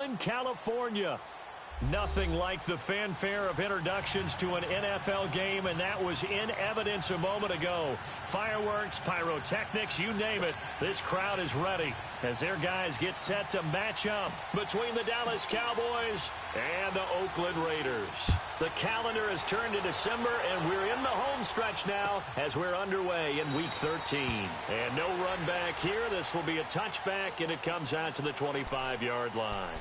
Oakland, California. Nothing like the fanfare of introductions to an NFL game, and that was in evidence a moment ago. Fireworks, pyrotechnics, you name it. This crowd is ready as their guys get set to match up between the Dallas Cowboys and the Oakland Raiders. The calendar has turned to December, and we're in the home stretch now as we're underway in Week 13. And no run back here. This will be a touchback, and it comes out to the 25-yard line.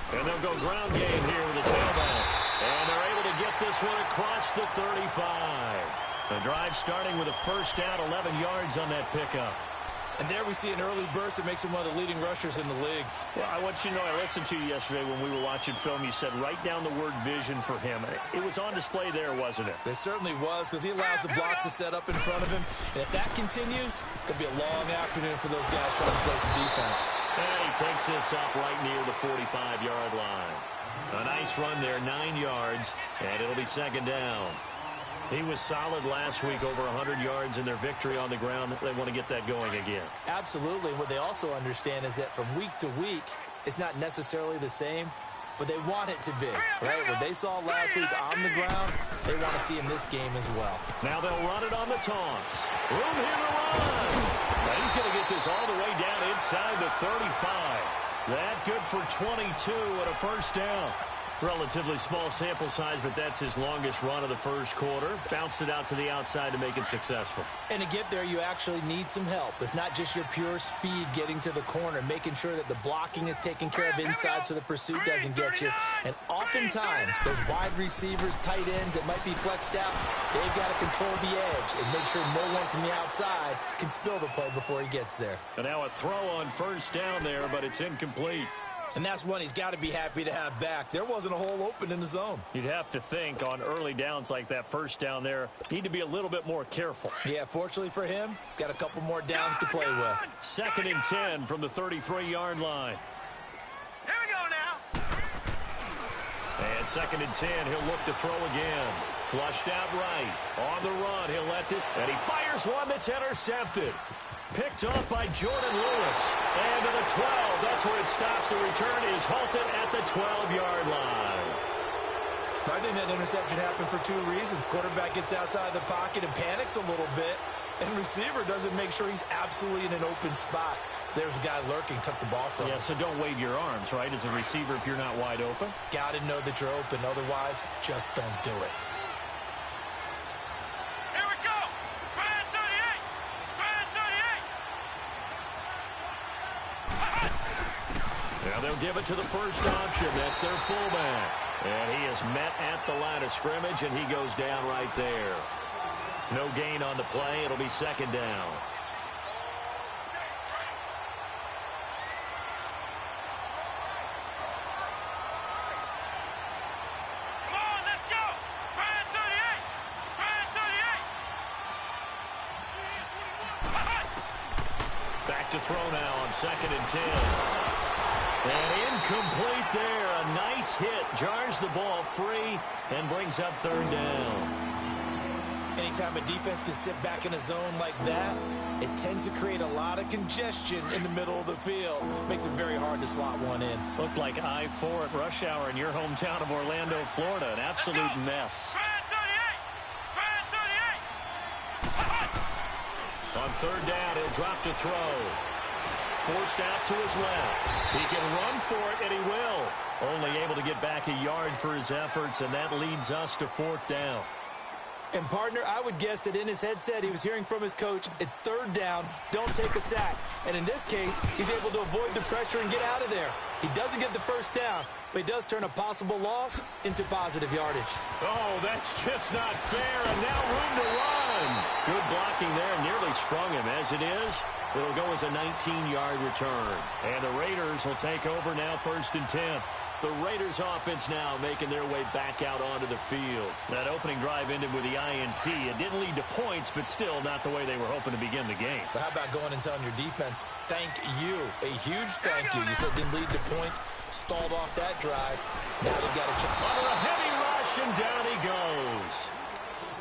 And they'll go ground game here with the tailback. And they're able to get this one across the 35. The drive starting with a first down, 11 yards on that pickup. And there we see an early burst that makes him one of the leading rushers in the league. Well, I want you to know, I listened to you yesterday when we were watching film. You said write down the word vision for him. It was on display there, wasn't it? It certainly was, because he allows the blocks to set up in front of him. And if that continues, it could be a long afternoon for those guys trying to play some defense. And he takes this up right near the 45-yard line. A nice run there, 9 yards, and it'll be second down. He was solid last week, over 100 yards in their victory on the ground. They want to get that going again. Absolutely. What they also understand is that from week to week, it's not necessarily the same, but they want it to be, right? What they saw last week on the ground, they want to see in this game as well. Now they'll run it on the toss. Room here to run. Now he's going to get this all the way down inside the 35. That good for 22 and a first down. Relatively small sample size, but that's his longest run of the first quarter. Bounced it out to the outside to make it successful. And to get there, you actually need some help. It's not just your pure speed getting to the corner, making sure that the blocking is taken care of inside so the pursuit doesn't get you. And oftentimes, those wide receivers, tight ends that might be flexed out, they've got to control the edge and make sure no one from the outside can spill the play before he gets there. And now a throw on first down there, but it's incomplete. And that's one he's got to be happy to have back. There wasn't a hole open in the zone. You'd have to think on early downs like that first down there, need to be a little bit more careful. Yeah, fortunately for him, got a couple more downs to play with. Second and 10 from the 33-yard line. Here we go now. And second and 10, he'll look to throw again. Flushed out right. On the run, he'll let this. And he fires one that's intercepted. Picked off by Jordan Lewis. And to the 12. That's where it stops. The return is halted at the 12-yard line. I think that interception happened for two reasons. Quarterback gets outside the pocket and panics a little bit. And receiver doesn't make sure he's absolutely in an open spot. So there's a guy lurking, took the ball from him. Yeah, so don't wave your arms, right, as a receiver if you're not wide open. Got to know that you're open. Otherwise, just don't do it. Now they'll give it to the first option. That's their fullback. And he is met at the line of scrimmage, and he goes down right there. No gain on the play. It'll be second down. Come on, let's go. Brian 38. Brian 38. Back to throw now on second and 10. And incomplete there. A nice hit. Jars the ball free and brings up third down. Anytime a defense can sit back in a zone like that, it tends to create a lot of congestion in the middle of the field. Makes it very hard to slot one in. Looked like I-4 at rush hour in your hometown of Orlando, Florida. An absolute mess. On third down, he'll drop to throw. Forced out to his left. He can run for it, and he will. Only able to get back a yard for his efforts, and that leads us to fourth down. And, partner, I would guess that in his headset he was hearing from his coach, it's third down, don't take a sack. And in this case, he's able to avoid the pressure and get out of there. He doesn't get the first down, but he does turn a possible loss into positive yardage. Oh, that's just not fair, and now room to run. Good blocking there, nearly sprung him. As it is, it'll go as a 19-yard return. And the Raiders will take over now, 1st and 10. The Raiders offense now making their way back out onto the field. That opening drive ended with the INT. It didn't lead to points, but still not the way they were hoping to begin the game. But how about going and telling your defense, thank you, a huge thank you. You said it didn't lead to points, stalled off that drive. Now they've got to check. Under a heavy rush, and down he goes.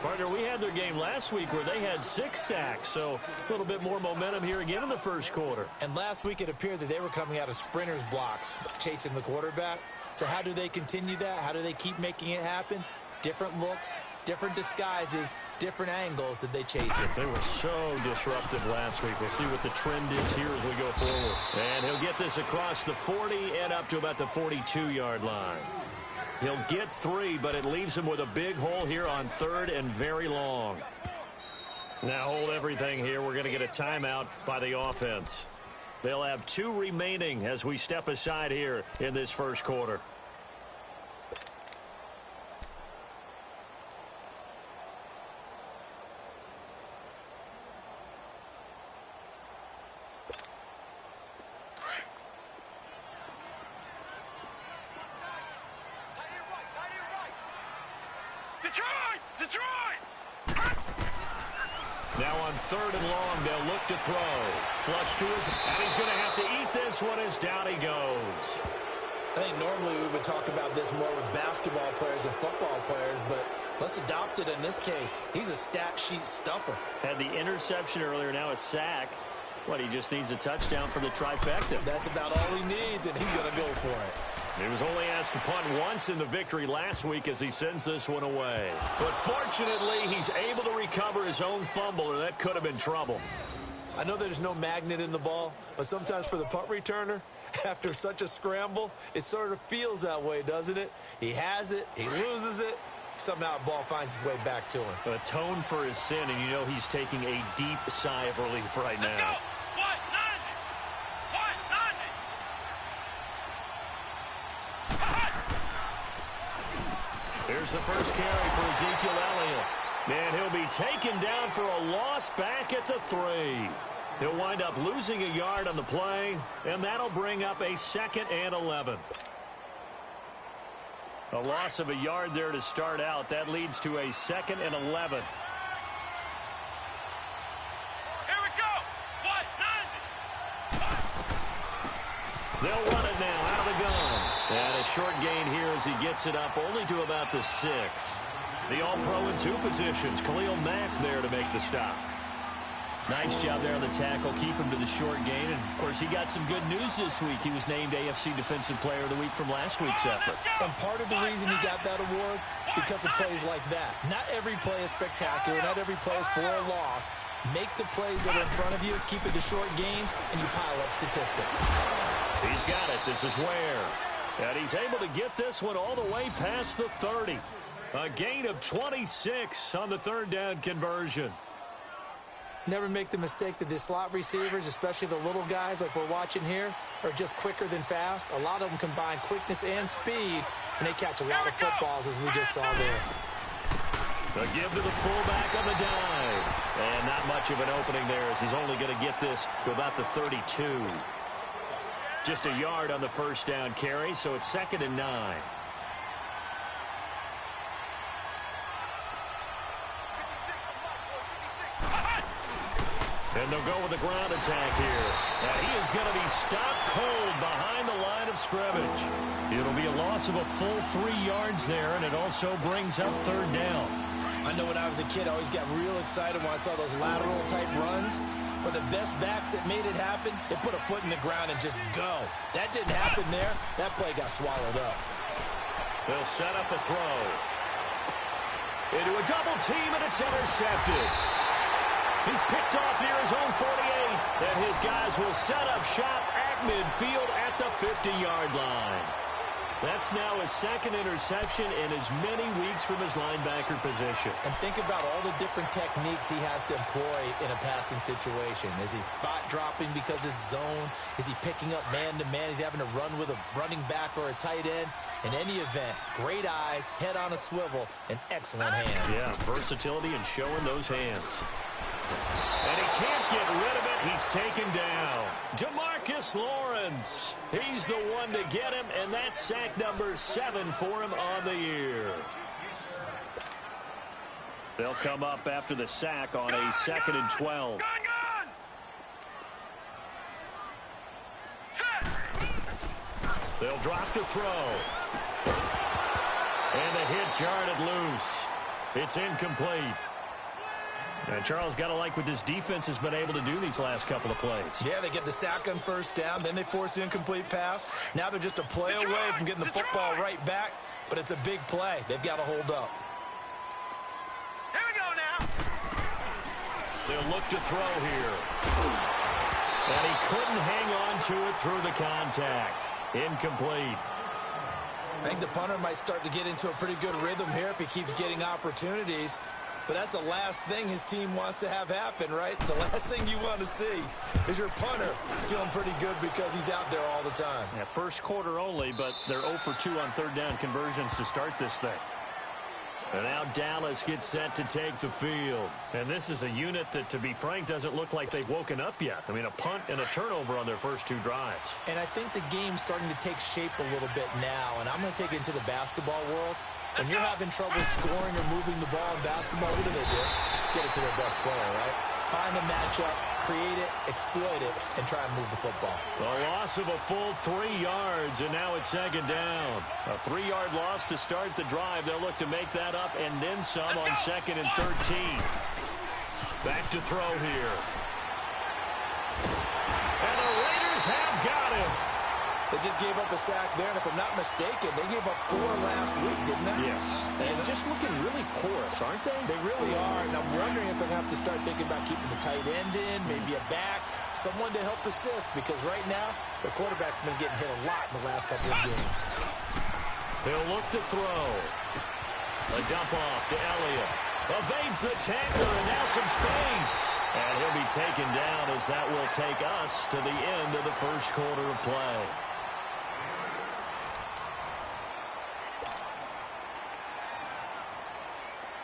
Partner, we had their game last week where they had 6 sacks, so a little bit more momentum here again in the first quarter. And last week it appeared that they were coming out of sprinters blocks, chasing the quarterback. So how do they continue that? How do they keep making it happen? Different looks, different disguises, different angles that they chase it. They were so disruptive last week. We'll see what the trend is here as we go forward. And he'll get this across the 40 and up to about the 42-yard line. He'll get 3, but it leaves him with a big hole here on 3rd and very long. Now hold everything here. We're going to get a timeout by the offense. They'll have 2 remaining as we step aside here in this first quarter. Now on 3rd and long, they'll look to throw. Flush to his, and he's going to have to eat this one as down he goes. I think normally we would talk about this more with basketball players and football players, but let's adopt it in this case. He's a stat sheet stuffer. Had the interception earlier, now a sack. What, he just needs a touchdown for the trifecta. That's about all he needs, and he's going to go for it. He was only asked to punt once in the victory last week as he sends this one away. But fortunately, he's able to recover his own fumble, or that could have been trouble. I know there's no magnet in the ball, but sometimes for the punt returner, after such a scramble, it sort of feels that way, doesn't it? He has it, he loses it, somehow the ball finds its way back to him. Atone for his sin, and you know he's taking a deep sigh of relief right now. Here's the first carry for Ezekiel Elliott. And he'll be taken down for a loss back at the 3. He'll wind up losing a yard on the play, and that'll bring up a 2nd and 11. A loss of a yard there to start out. That leads to a 2nd and 11. Here we go. They'll run it now out of the gun. And a short gain here as he gets it up only to about the 6. The All-Pro in 2 positions. Khalil Mack there to make the stop. Nice job there on the tackle. Keep him to the short gain. And, of course, he got some good news this week. He was named AFC Defensive Player of the Week from last week's effort. And part of the reason he got that award, because of plays like that. Not every play is spectacular. Not every play is for a loss. Make the plays that are in front of you, keep it to short gains, and you pile up statistics. He's got it. This is Ware. And he's able to get this one all the way past the 30. A gain of 26 on the 3rd down conversion. Never make the mistake that the slot receivers, especially the little guys like we're watching here, are just quicker than fast. A lot of them combine quickness and speed, and they catch a lot of footballs, as we just saw there. A give to the fullback on the dive. And not much of an opening there as he's only going to get this to about the 32. Just a yard on the first down carry, so it's 2nd and 9. And they'll go with the ground attack here. And he is going to be stopped cold behind the line of scrimmage. It'll be a loss of a full 3 yards there, and it also brings up 3rd down. I know when I was a kid, I always got real excited when I saw those lateral-type runs. But the best backs that made it happen, they put a foot in the ground and just go. That didn't happen there. That play got swallowed up. They'll set up a throw. Into a double team, and it's intercepted. He's picked off near his own 48, and his guys will set up shop at midfield at the 50-yard line. That's now his second interception in as many weeks from his linebacker position. And think about all the different techniques he has to employ in a passing situation. Is he spot dropping because it's zone? Is he picking up man-to-man? Is he having to run with a running back or a tight end? In any event, great eyes, head on a swivel, and excellent hands. Yeah, versatility and showing those hands. And he can't get rid of it. He's taken down. DeMarcus Lawrence. He's the one to get him, and that's sack number 7 for him on the year. They'll come up after the sack on a 2nd and 12. They'll drop to throw. And the hit jarred it loose. It's incomplete. And Charles, got to like what this defense has been able to do these last couple of plays. Yeah, they get the sack on first down, then they force the incomplete pass. Now they're just a play away from getting the football right back, but it's a big play. They've got to hold up. Here we go now. They'll look to throw here. And he couldn't hang on to it through the contact. Incomplete. I think the punter might start to get into a pretty good rhythm here if he keeps getting opportunities. But that's the last thing his team wants to have happen, right? The last thing you want to see is your punter feeling pretty good because he's out there all the time. Yeah, first quarter only, but they're 0 for 2 on third down conversions to start this thing. And now Dallas gets set to take the field. And this is a unit that, to be frank, doesn't look like they've woken up yet. I mean, a punt and a turnover on their first 2 drives. And I think the game's starting to take shape a little bit now. And I'm going to take it into the basketball world. When you're having trouble scoring or moving the ball in basketball, what do? Get it to their best player, right? Find a matchup, create it, exploit it, and try and move the football. A loss of a full 3 yards, and now it's 2nd down. A 3-yard loss to start the drive. They'll look to make that up and then some on 2nd and 13. Back to throw here. And the Raiders have got him. They just gave up a sack there, and if I'm not mistaken, they gave up 4 last week, didn't they? Yes. And just looking really porous, aren't they? They really are, and I'm wondering if they're going to have to start thinking about keeping the tight end in, maybe a back, someone to help assist, because right now, the quarterback's been getting hit a lot in the last couple of games. They'll look to throw. A dump off to Elliott. Evades the tackler, and now some space. And he'll be taken down as that will take us to the end of the first quarter of play.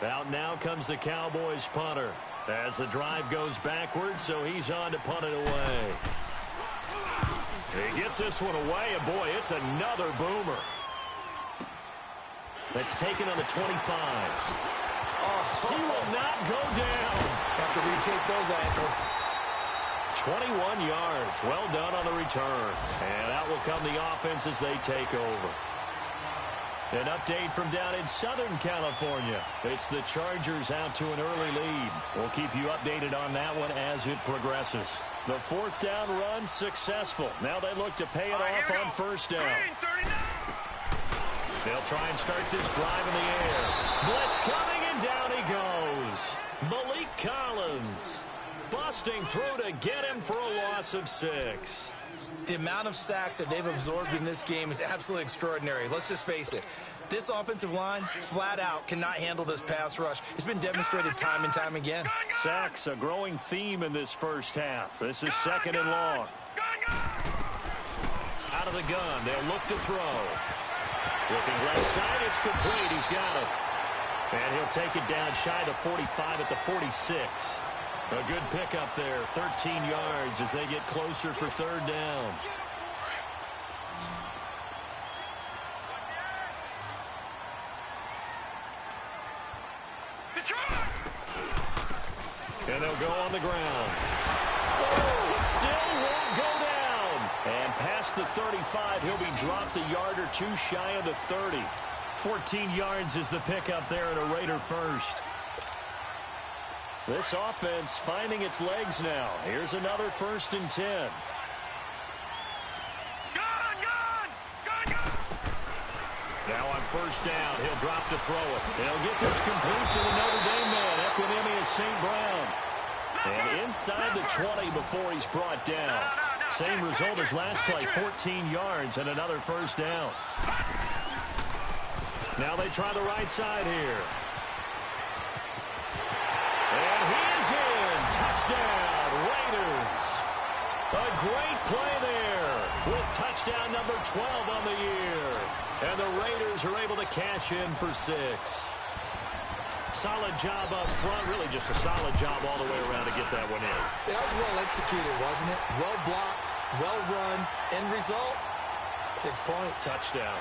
Out now comes the Cowboys punter as the drive goes backwards, so he's on to punt it away. He gets this one away, and boy, it's another boomer. That's taken on the 25. He will not go down. Have to retake those ankles. 21 yards. Well done on the return. And out will come the offense as they take over. An update from down in Southern California. It's the Chargers out to an early lead. We'll keep you updated on that one as it progresses. The 4th down run successful. Now they look to pay it off on first down. They'll try and start this drive in the air. Blitz coming, and down he goes. Malik Collins busting through to get him for a loss of 6. The amount of sacks that they've absorbed in this game is absolutely extraordinary. Let's just face it. This offensive line, flat out, cannot handle this pass rush. It's been demonstrated time and time again. Sacks, a growing theme in this first half. This is 2nd and long. Out of the gun, they'll look to throw. Looking left side, it's complete. He's got it. And he'll take it down shy to 45 at the 46. A good pickup there, 13 yards as they get closer for 3rd down. And they'll go on the ground. Oh, it still won't go down. And past the 35, he'll be dropped a yard or 2 shy of the 30. 14 yards is the pickup there at a Raider first. This offense finding its legs now. Here's another 1st and 10. Now on first down, he'll drop to throw it. They'll get this complete to the Notre Dame man, Equinemius St. Brown. And inside the 20 before he's brought down. Same result as last play, 14 yards and another first down. Now they try the right side here. And he is in. Touchdown, Raiders. A great play there with touchdown number 12 on the year. And the Raiders are able to cash in for 6. Solid job up front. Really just a solid job all the way around to get that one in. That was well executed, wasn't it? Well blocked, well run. End result, 6 points. Touchdown.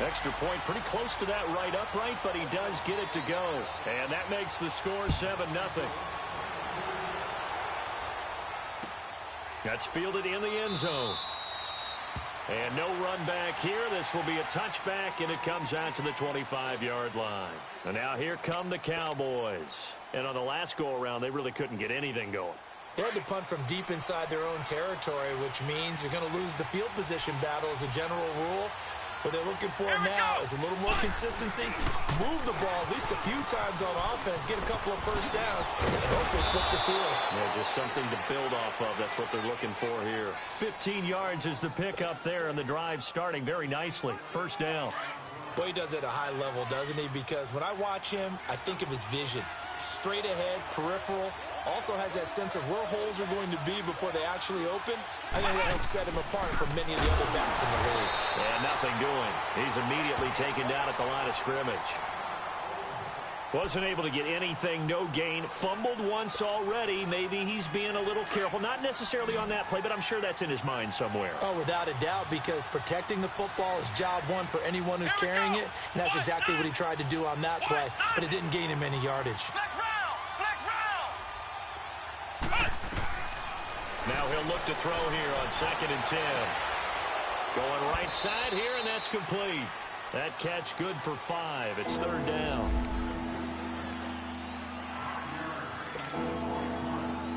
Extra point pretty close to that right upright, but he does get it to go. And that makes the score 7-0. That's fielded in the end zone. And no run back here. This will be a touchback, and it comes out to the 25-yard line. And now here come the Cowboys. And on the last go-around, they really couldn't get anything going. They had to punt from deep inside their own territory, which means you're going to lose the field position battle as a general rule. What they're looking for now is a little more consistency, move the ball at least a few times on offense, get a couple of first downs, and hopefully flip the field. Yeah, just something to build off of. That's what they're looking for here. 15 yards is the pick up there, and the drive starting very nicely. First down. Boy, he does it at a high level, doesn't he? Because when I watch him, I think of his vision. Straight ahead, peripheral, also has that sense of where holes are going to be before they actually open. I think that helps set him apart from many of the other backs in the league. And nothing doing. He's immediately taken down at the line of scrimmage. Wasn't able to get anything, no gain. Fumbled once already. Maybe he's being a little careful. Not necessarily on that play, but I'm sure that's in his mind somewhere. Oh, without a doubt, because protecting the football is job one for anyone who's carrying it, and that's exactly what he tried to do on that play, but it didn't gain him any yardage. Now he'll look to throw here on 2nd and 10. Going right side here, and that's complete. That catch good for 5. It's 3rd down.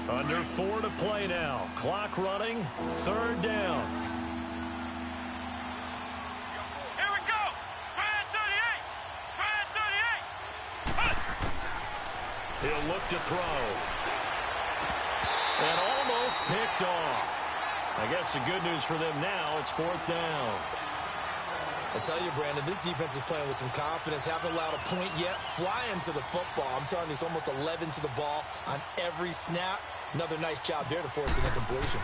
Under 4 to play now. Clock running. 3rd down. Here we go. Brand 38. He'll look to throw. And almost picked off. I guess the good news for them now, it's 4th down. I tell you, Brandon, this defense is playing with some confidence. Haven't allowed a point yet. Flying to the football. I'm telling you, it's almost 11 to the ball on every snap. Another nice job there to force an incompletion.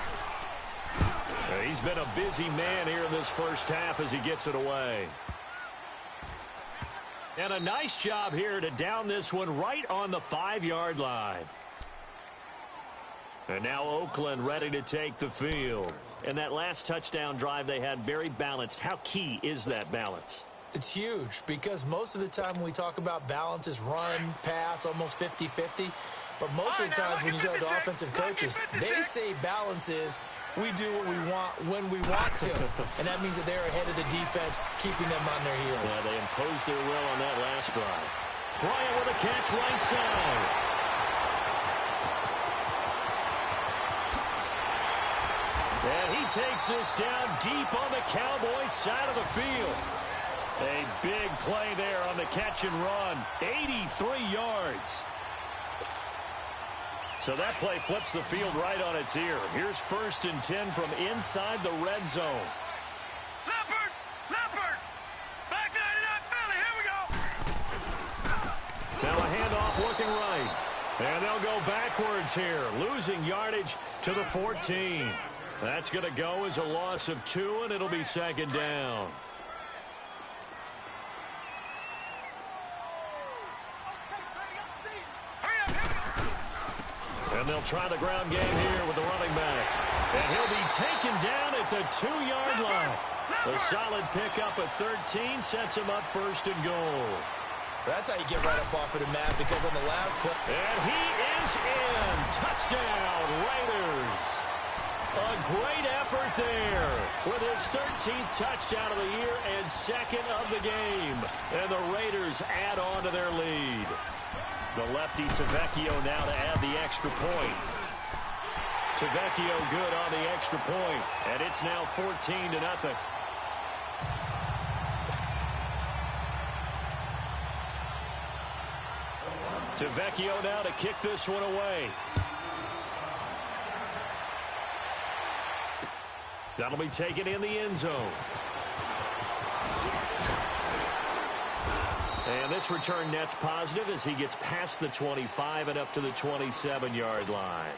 He's been a busy man here in this first half as he gets it away. And a nice job here to down this one right on the 5-yard line. And now Oakland ready to take the field. And that last touchdown drive they had very balanced. How key is that balance? It's huge because most of the time when we talk about balance is run, pass, almost 50-50. But most of the times when you talk to offensive coaches, they say balance is we do what we want when we want to. And that means that they're ahead of the defense, keeping them on their heels. Yeah, they imposed their will on that last drive. Bryant with a catch right side. And he takes this down deep on the Cowboys side of the field. A big play there on the catch and run. 83 yards. So that play flips the field right on its ear. Here's 1st and 10 from inside the red zone. Leopard! Back 99 Philly, here we go! Now a handoff looking right. And they'll go backwards here. Losing yardage to the 14. That's going to go as a loss of 2, and it'll be 2nd down. And they'll try the ground game here with the running back. And he'll be taken down at the 2-yard line. A solid pickup at 13 sets him up 1st and goal. That's how you get right up off of the mat, because on the last play. And he is in. Touchdown, Raiders. A great effort there with his 13th touchdown of the year and 2nd of the game. And the Raiders add on to their lead. The lefty Tavecchio now to add the extra point. Tavecchio good on the extra point, and it's now 14-0. Tavecchio now to kick this one away. That'll be taken in the end zone. And this return net's positive as he gets past the 25 and up to the 27-yard line.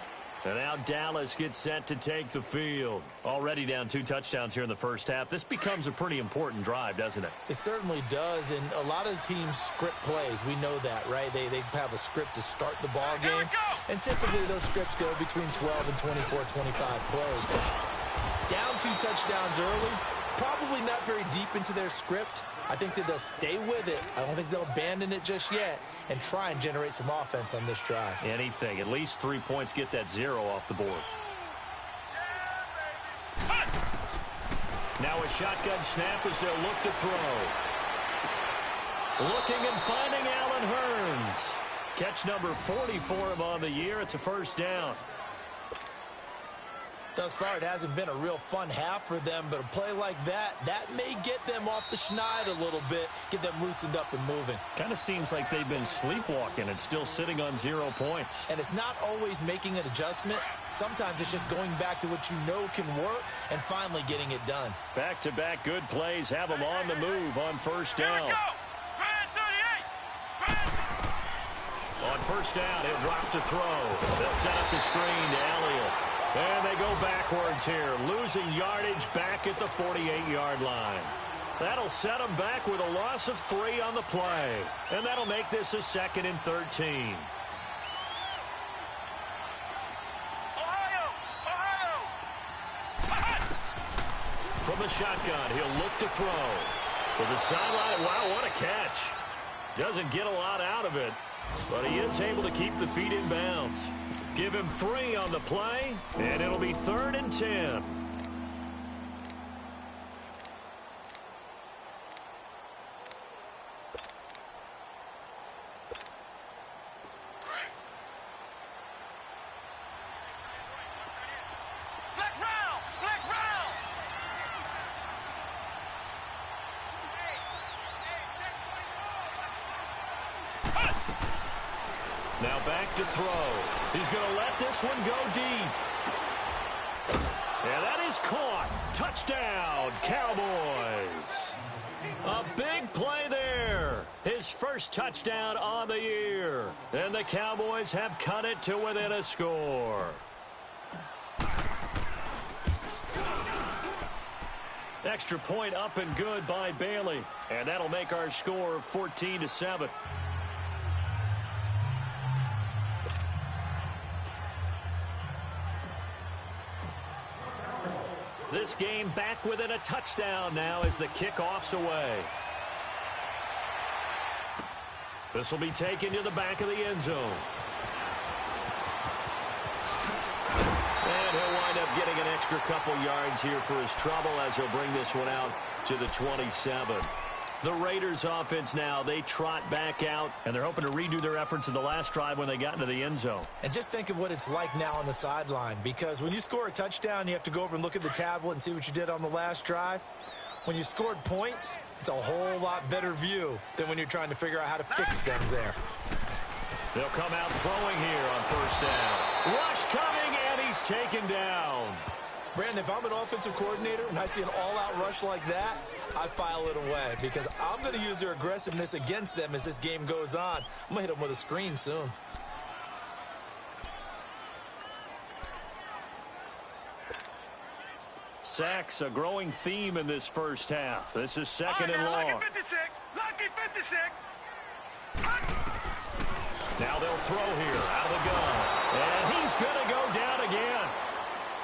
And now Dallas gets set to take the field. Already down 2 touchdowns here in the first half. This becomes a pretty important drive, doesn't it? It certainly does, and a lot of teams script plays. We know that, right? They have a script to start the ball game, and typically those scripts go between 12 and 24, 25 plays. Down 2 touchdowns early, probably not very deep into their script. I think that they'll stay with it. I don't think they'll abandon it just yet and try and generate some offense on this drive. Anything. At least 3 points, get that 0 off the board. Now a shotgun snap as they'll look to throw. Looking and finding Allen Hurns. Catch number 40 for him on the year. It's a first down. Thus far, it hasn't been a real fun half for them, but a play like that may get them off the schneid a little bit, get them loosened up and moving. Kind of seems like they've been sleepwalking and still sitting on 0 points. And it's not always making an adjustment. Sometimes it's just going back to what you know can work and finally getting it done. Back-to-back good plays have them on the move on first down. On first down, he'll drop to throw. They'll set up the screen to Elliott. And they go backwards here, losing yardage back at the 48-yard line. That'll set them back with a loss of 3 on the play. And that'll make this a 2nd and 13. From the shotgun, he'll look to throw. To the sideline. Wow, what a catch. Doesn't get a lot out of it, but he is able to keep the feet in bounds. Give him 3 on the play, and it'll be 3rd and 10. Now back to throw. He's going to let this one go deep. And that is caught. Touchdown, Cowboys. A big play there. His first touchdown on the year. And the Cowboys have cut it to within a score. Extra point up and good by Bailey. And that'll make our score 14-7. This game back within a touchdown now as the kickoff's away. This will be taken to the back of the end zone. And he'll wind up getting an extra couple yards here for his trouble as he'll bring this one out to the 27. The Raiders offense now, they trot back out, and they're hoping to redo their efforts in the last drive when they got into the end zone. And just think of what it's like now on the sideline, because when you score a touchdown, you have to go over and look at the tablet and see what you did on the last drive. When you scored points, it's a whole lot better view than when you're trying to figure out how to fix things there. They'll come out throwing here on first down. Rush coming, and he's taken down. Brandon, if I'm an offensive coordinator and I see an all-out rush like that, I file it away because I'm going to use their aggressiveness against them as this game goes on. I'm going to hit them with a screen soon. Sacks, a growing theme in this first half. This is 2nd and long. Lucky 56. Lucky 56. Now they'll throw here out of the gun. And he's going to go down again.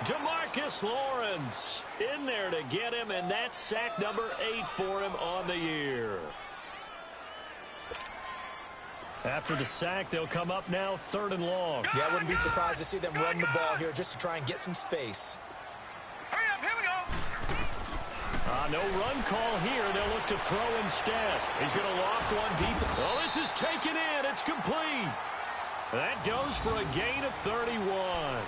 DeMarcus Lawrence in there to get him, and that's sack number 8 for him on the year. After the sack, they'll come up now 3rd and long. Yeah, I wouldn't be surprised to see them run the ball here just to try and get some space. Hurry up, here we go. No run call here. They'll look to throw instead. He's going to loft one deep. Oh, this is taken in. It's complete. That goes for a gain of 31.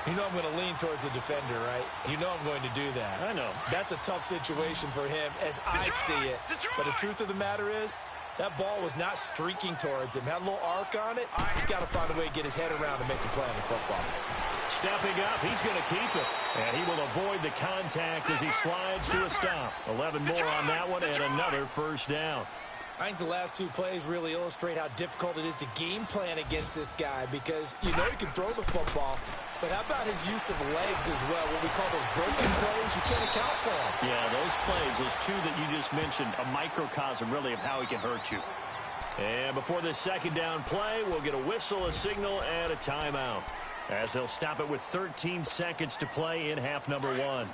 You know I'm going to lean towards the defender, right? You know I'm going to do that. I know. That's a tough situation for him as I see it. But the truth of the matter is, That ball was not streaking towards him. Had a little arc on it. He's got to find a way to get his head around and make a play on the football. Stepping up, he's going to keep it. And he will avoid the contact as he slides to a stop. 11 more on that one and another first down. I think the last two plays really illustrate how difficult it is to game plan against this guy because you know he can throw the football, but how about his use of legs as well? What we call those broken plays, you can't account for them. Yeah, those plays, those two that you just mentioned, a microcosm really of how he can hurt you. And before this second down play, we'll get a whistle, a signal, and a timeout, as they'll stop it with 13 seconds to play in half number one.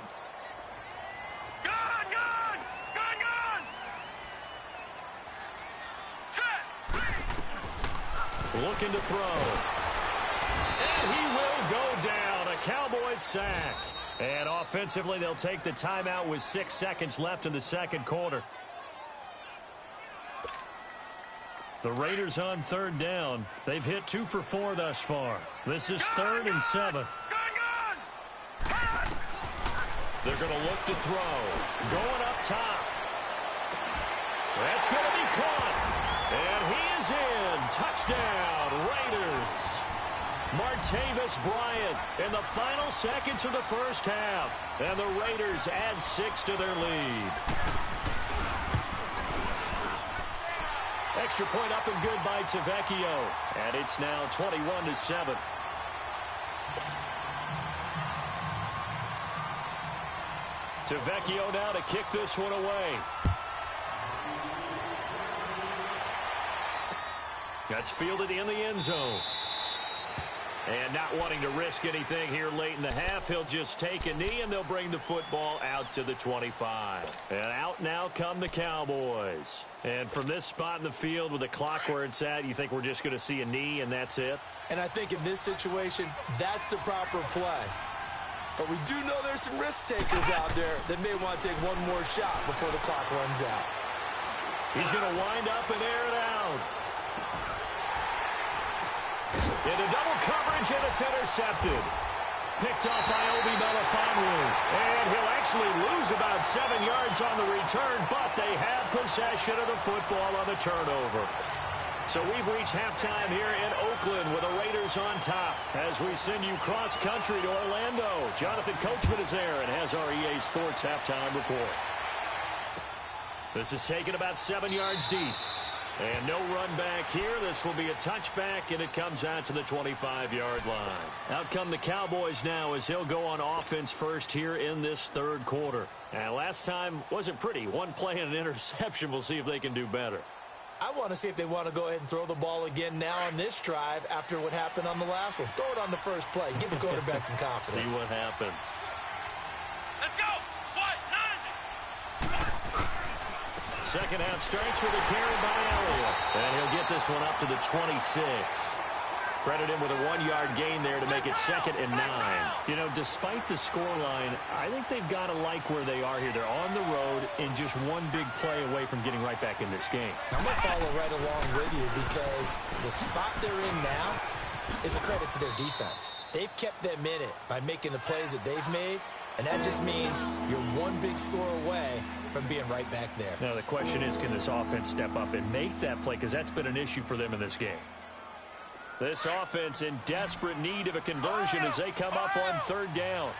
Looking to throw. And he will go down. A Cowboys sack. And offensively, they'll take the timeout with 6 seconds left in the second quarter. The Raiders on third down. They've hit 2 for 4 thus far. This is 3rd and 7. They're going to look to throw. Going up top. That's going to be caught. And he is in. Touchdown, Raiders. Martavis Bryant in the final seconds of the first half. And the Raiders add 6 to their lead. Extra point up and good by Tavecchio. And it's now 21-7. Tavecchio now to kick this one away. That's fielded in the end zone. And not wanting to risk anything here late in the half, he'll just take a knee, and they'll bring the football out to the 25. And out now come the Cowboys. And from this spot in the field with the clock where it's at, you think we're just going to see a knee and that's it? And I think in this situation, that's the proper play. But we do know there's some risk takers out there that may want to take one more shot before the clock runs out. He's going to wind up and air it out. Into double coverage, and it's intercepted. Picked off by Obi Melifonwu. And he'll actually lose about 7 yards on the return, but they have possession of the football on the turnover. So we've reached halftime here in Oakland with the Raiders on top as we send you cross-country to Orlando. Jonathan Coachman is there and has our EA Sports halftime report. This is taken about 7 yards deep. And no run back here. This will be a touchback, and it comes out to the 25-yard line. Out come the Cowboys now as they'll go on offense first here in this third quarter. And last time wasn't pretty. One play and an interception. We'll see if they can do better. I want to see if they want to go ahead and throw the ball again now on this drive after what happened on the last one. Throw it on the first play. Give the quarterback some confidence. See what happens. Let's go. Second half starts with a carry by Elliott. And he'll get this one up to the 26. Credit him with a 1-yard gain there to make it 2nd and 9. You know, despite the scoreline, I think they've got to like where they are here. They're on the road and just one big play away from getting right back in this game. I'm going to follow right along with you because the spot they're in now is a credit to their defense. They've kept them in it by making the plays that they've made, and that just means you're one big score away from being right back there. Now, the question is, can this offense step up and make that play? Because that's been an issue for them in this game. This offense in desperate need of a conversion as they come up on third down.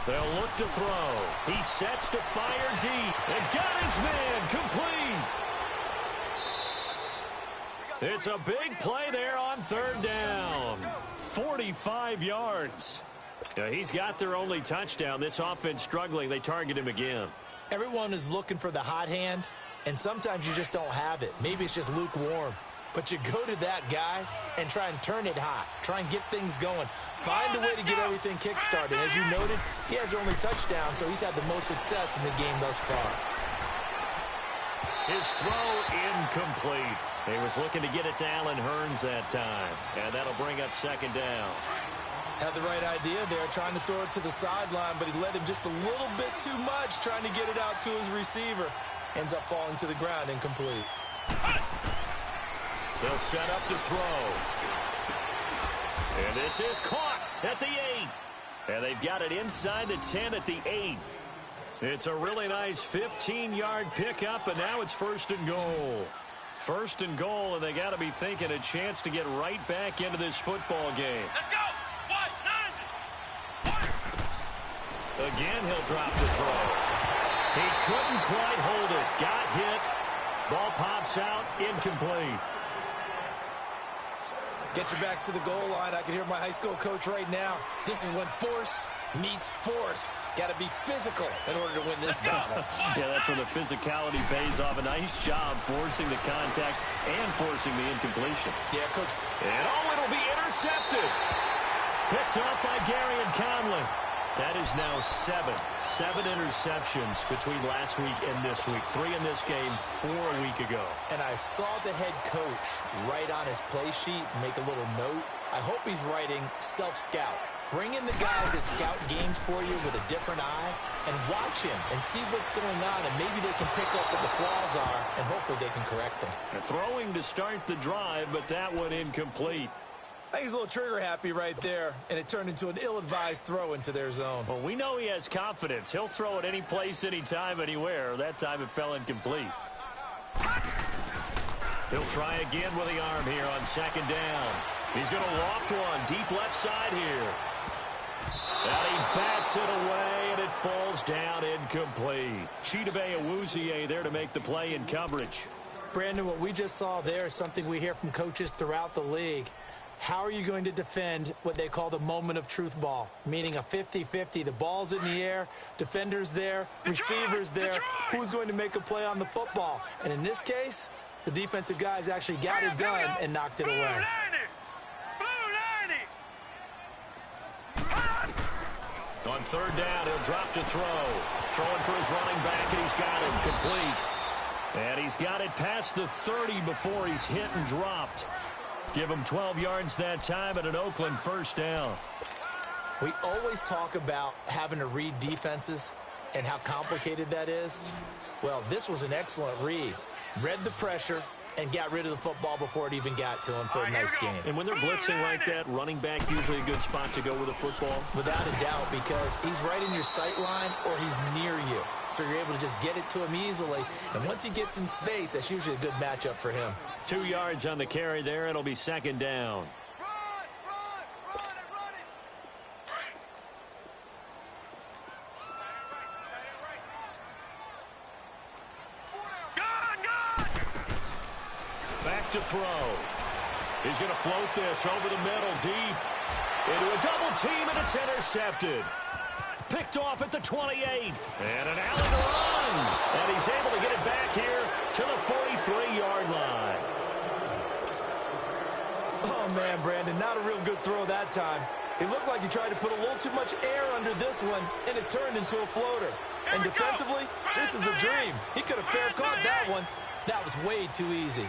They'll look to throw. He sets to fire deep and got his man complete. It's a big play there on third down. 45 yards. Yeah, he's got their only touchdown. This offense struggling. They target him again. Everyone is looking for the hot hand, and sometimes you just don't have it. Maybe it's just lukewarm. But you go to that guy and try and turn it hot. Try and get things going. Find a way to get everything kick-started. As you noted, he has their only touchdown, so he's had the most success in the game thus far. His throw incomplete. He was looking to get it to Allen Hurns that time. And that'll bring up second down. Had the right idea there, trying to throw it to the sideline, but he let him just a little bit too much, trying to get it out to his receiver. Ends up falling to the ground incomplete. They'll set up to throw. And this is caught. at the 8. And they've got it inside the 10 at the 8. It's a really nice 15-yard pickup, and now it's 1st and goal. 1st and goal, and they got to be thinking a chance to get right back into this football game. Let's go. 190. Again, he'll drop the throw. He couldn't quite hold it. Got hit. Ball pops out, incomplete. Get your backs to the goal line. I can hear my high school coach right now. This is when force meets force. Got to be physical in order to win this battle. Yeah, that's where the physicality pays off. A nice job forcing the contact and forcing the incompletion. Yeah, Coach. And it'll be intercepted. Picked up by Gary and Conley. That is now 7 interceptions between last week and this week. 3 in this game, 4 a week ago. And I saw the head coach write on his play sheet, make a little note. I hope he's writing self-scout. Bring in the guys that scout games for you with a different eye and watch him and see what's going on, and maybe they can pick up what the flaws are, and hopefully they can correct them. Throwing to start the drive, but that one incomplete. I think he's a little trigger happy right there, and it turned into an ill-advised throw into their zone. Well, we know he has confidence. He'll throw it any place, anytime, anywhere. That time it fell incomplete. He'll try again with the arm here on 2nd down. He's going to loft one deep left side here. And he bats it away, and it falls down incomplete. Chidobe Awuzie there to make the play in coverage. Brandon, what we just saw there is something we hear from coaches throughout the league. How are you going to defend what they call the moment of truth ball, meaning a 50-50? The ball's in the air, defenders there, receivers there. Who's going to make a play on the football? And in this case, the defensive guys actually got it done and knocked it away. On 3rd down, he'll drop to throw. Throwing for his running back, and he's got it complete. And he's got it past the 30 before he's hit and dropped. Give him 12 yards that time and an Oakland 1st down. We always talk about having to read defenses and how complicated that is. Well, this was an excellent read. Read the pressure and got rid of the football before it even got to him for a nice game. And when they're blitzing like that, running back usually a good spot to go with a football? Without a doubt, because he's right in your sight line or he's near you. So you're able to just get it to him easily. And once he gets in space, that's usually a good matchup for him. 2 yards on the carry there. It'll be 2nd down. Back to throw. He's going to float this over the middle, deep. Into a double team, and it's intercepted. Picked off at the 28. And an alley to run. And he's able to get it back here to the 43-yard line. Oh, man, Brandon, not a real good throw that time. It looked like he tried to put a little too much air under this one, and it turned into a floater. And defensively, this is a dream. He could have fair caught that one. That was way too easy.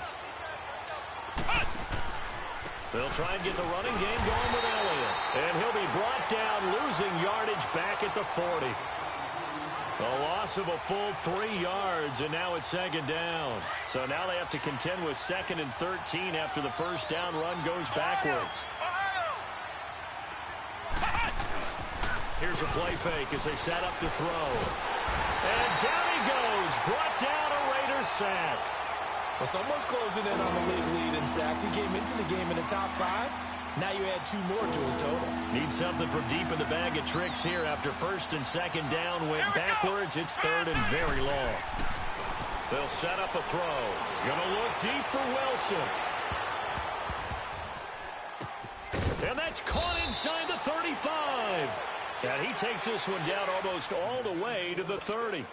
They'll try and get the running game going with Elliott. And he'll be brought down, losing yardage back at the 40. A loss of a full 3 yards, and now it's 2nd down. So now they have to contend with 2nd and 13 after the 1st down run goes backwards. Here's a play fake as they set up to throw. And down he goes, brought down a Raiders sack. Well, someone's closing in on the league lead in sacks. He came into the game in the top 5. Now you add 2 more to his total. Need something from deep in the bag of tricks here after 1st and 2nd down went backwards. It's 3rd and very long. They'll set up a throw. Gonna look deep for Wilson. And that's caught inside the 35. And he takes this one down almost all the way to the 30.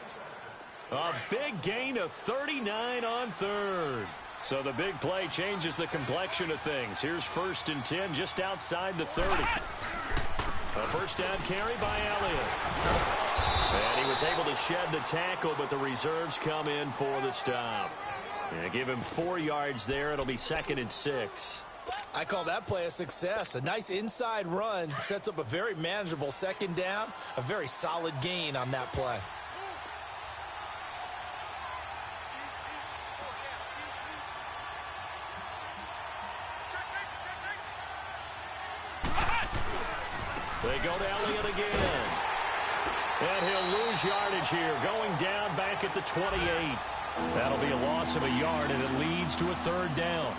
A big gain of 39 on 3rd. So the big play changes the complexion of things. Here's 1st and 10 just outside the 30. A 1st down carry by Elliott. And he was able to shed the tackle, but the reserves come in for the stop. And give him 4 yards there. It'll be 2nd and 6. I call that play a success. A nice inside run sets up a very manageable 2nd down. A very solid gain on that play. They go to Elliott again. And he'll lose yardage here, going down back at the 28. That'll be a loss of a yard, and it leads to a third down.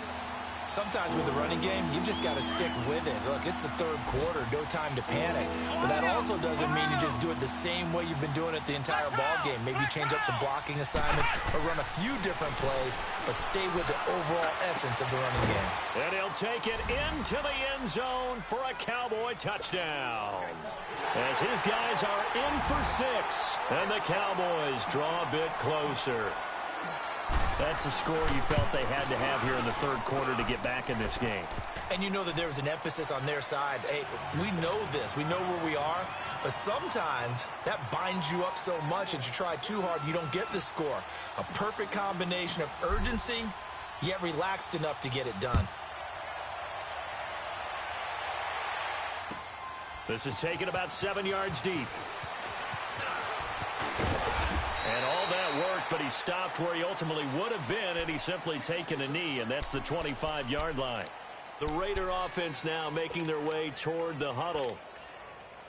Sometimes with the running game, you've just got to stick with it. Look, it's the third quarter, no time to panic. But that also doesn't mean you just do it the same way you've been doing it the entire ball game. Maybe change up some blocking assignments or run a few different plays, but stay with the overall essence of the running game. And he'll take it into the end zone for a Cowboy touchdown. As his guys are in for 6, and the Cowboys draw a bit closer. That's a score you felt they had to have here in the third quarter to get back in this game. And you know that there was an emphasis on their side. Hey, we know this. We know where we are. But sometimes that binds you up so much that you try too hard, you don't get the score. A perfect combination of urgency, yet relaxed enough to get it done. This is taken about 7 yards deep. And all that worked, but he stopped where he ultimately would have been, and he's simply taken a knee, and that's the 25-yard line. The Raider offense now making their way toward the huddle.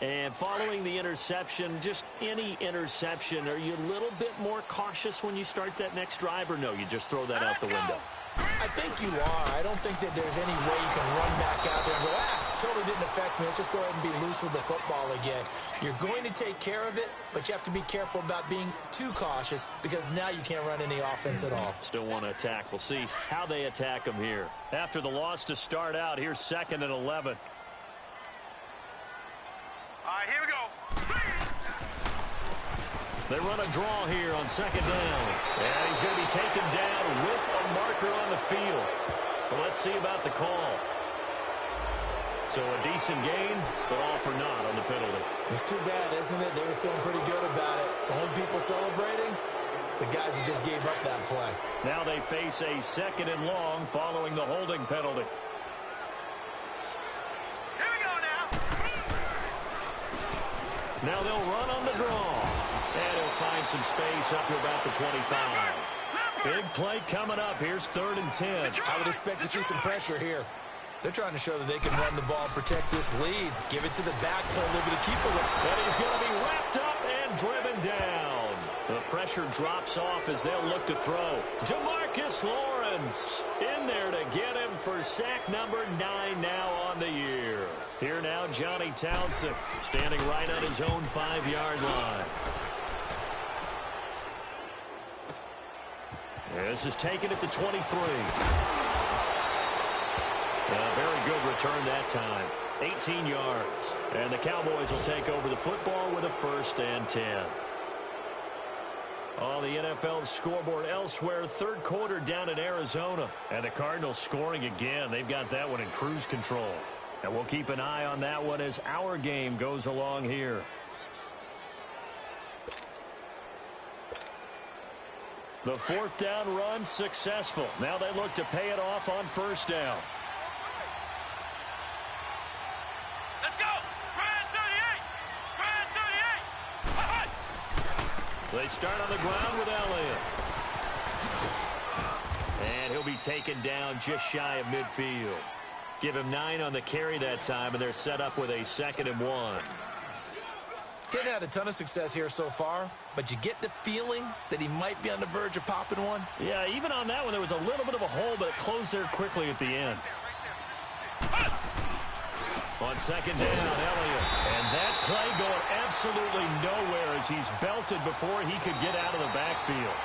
And following the interception, just any interception, are you a little bit more cautious when you start that next drive, or no, you just throw that out the window? I think you are. I don't think that there's any way you can run back out there and go, totally didn't affect me. Let's just go ahead and be loose with the football again. You're going to take care of it, but you have to be careful about being too cautious because now you can't run any offense at all. Still want to attack. We'll see how they attack them here. After the loss to start out, here's 2nd and 11. All right, here we go. They run a draw here on 2nd down. And he's going to be taken down with a marker on the field. So let's see about the call. So a decent gain, but all for naught on the penalty. It's too bad, isn't it? They were feeling pretty good about it. The only people celebrating, the guys who just gave up that play. Now they face a 2nd and long following the holding penalty. Here we go now. Now they'll run on the draw. And he'll find some space up to about the 25. Big play coming up. Here's 3rd and 10. I would expect to see some pressure here. They're trying to show that they can run the ball and protect this lead. Give it to the backs, play a little bit of keep away. But he's going to be wrapped up and driven down. The pressure drops off as they'll look to throw. Demarcus Lawrence in there to get him for sack number 9 now on the year. Here now, Johnny Townsend standing right on his own 5-yard line. This is taken at the 23. A very good return that time. 18 yards. And the Cowboys will take over the football with a 1st and 10. On the NFL scoreboard elsewhere, third quarter down in Arizona. And the Cardinals scoring again. They've got that one in cruise control. And we'll keep an eye on that one as our game goes along here. The 4th down run successful. Now they look to pay it off on 1st down. Let's go. Brand 38. They start on the ground with Elliott. And he'll be taken down just shy of midfield. Give him 9 on the carry that time, and they're set up with a 2nd and 1. Didn't have a ton of success here so far, but you get the feeling that he might be on the verge of popping one. Yeah, even on that one, there was a little bit of a hole, but it closed there quickly at the end. On 2nd down, Elliott. And that play going absolutely nowhere as he's belted before he could get out of the backfield.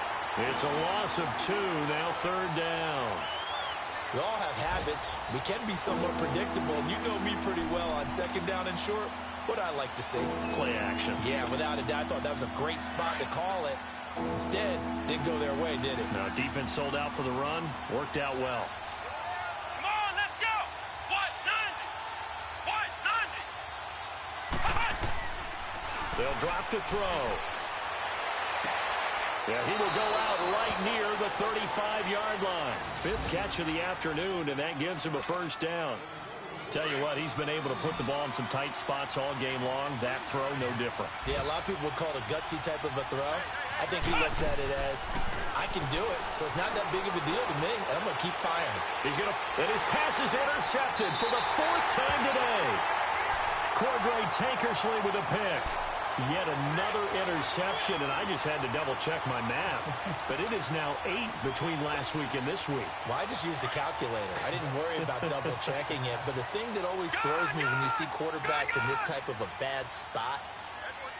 It's a loss of 2, now 3rd down. We all have habits. We can be somewhat predictable, and you know me pretty well on 2nd down and short. What I like to see. Play action. Yeah, without a doubt. I thought that was a great spot to call it. Instead, didn't go their way, did it? Now, defense sold out for the run. Worked out well. Come on, let's go. What? 90. They'll drop the throw. Yeah, he will go out right near the 35-yard line. 5th catch of the afternoon, and that gives him a 1st down. Tell you what, he's been able to put the ball in some tight spots all game long. That throw, no different. Yeah, a lot of people would call it a gutsy type of a throw. I think he looks at it as, I can do it, so it's not that big of a deal to me, and I'm going to keep firing. And his pass is intercepted for the 4th time today. Cordray Tankersley with a pick. Yet another interception, and I just had to double-check my math. But it is now 8 between last week and this week. Well, I just used a calculator. I didn't worry about double-checking it. But the thing that always throws me when you see quarterbacks in this type of a bad spot,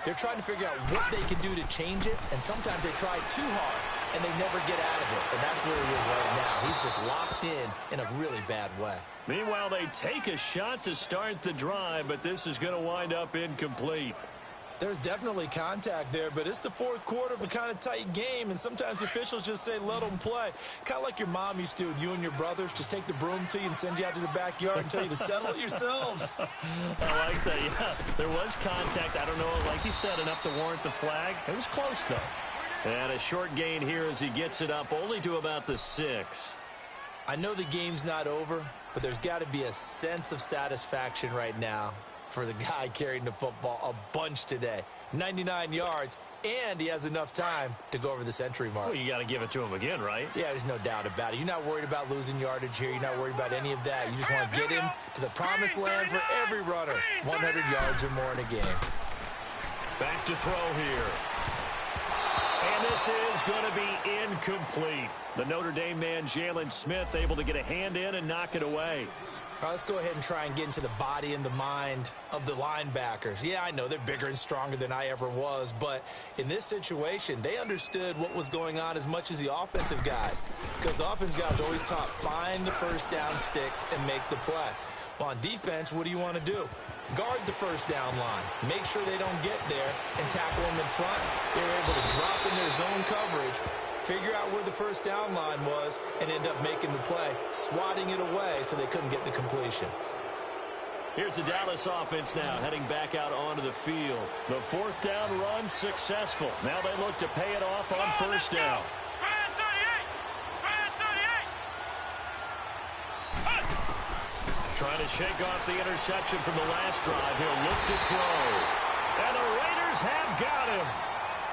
they're trying to figure out what they can do to change it, and sometimes they try too hard, and they never get out of it. And that's where he is right now. He's just locked in a really bad way. Meanwhile, they take a shot to start the drive, but this is going to wind up incomplete. There's definitely contact there, but it's the fourth quarter of a kind of tight game, and sometimes the officials just say, let them play. Kind of like your mom used to with you and your brothers. Just take the broom to you and send you out to the backyard and tell you to settle it yourselves. I like that, yeah. There was contact. I don't know, like you said, enough to warrant the flag. It was close, though. And a short gain here as he gets it up only to about the 6. I know the game's not over, but there's got to be a sense of satisfaction right now for the guy carrying the football a bunch today. 99 yards, and he has enough time to go over the century mark. Well, you got to give it to him again, right? Yeah, there's no doubt about it. You're not worried about losing yardage here. You're not worried about any of that. You just want to get him to the promised land for every runner. 100 yards or more in a game. Back to throw here. And this is going to be incomplete. The Notre Dame man, Jalen Smith, able to get a hand in and knock it away. All right, let's go ahead and try and get into the body and the mind of the linebackers. Yeah, I know they're bigger and stronger than I ever was, but in this situation, they understood what was going on as much as the offensive guys, because the offensive guys always taught find the first down sticks and make the play. Well, on defense, what do you want to do? Guard the first down line. Make sure they don't get there and tackle them in front. They were able to drop in their zone coverage, figure out where the first down line was, and end up making the play, swatting it away so they couldn't get the completion. Here's the Dallas offense now heading back out onto the field. The fourth down run successful. Now they look to pay it off on first down. Trying to shake off the interception from the last drive. He'll look to throw. And the Raiders have got him.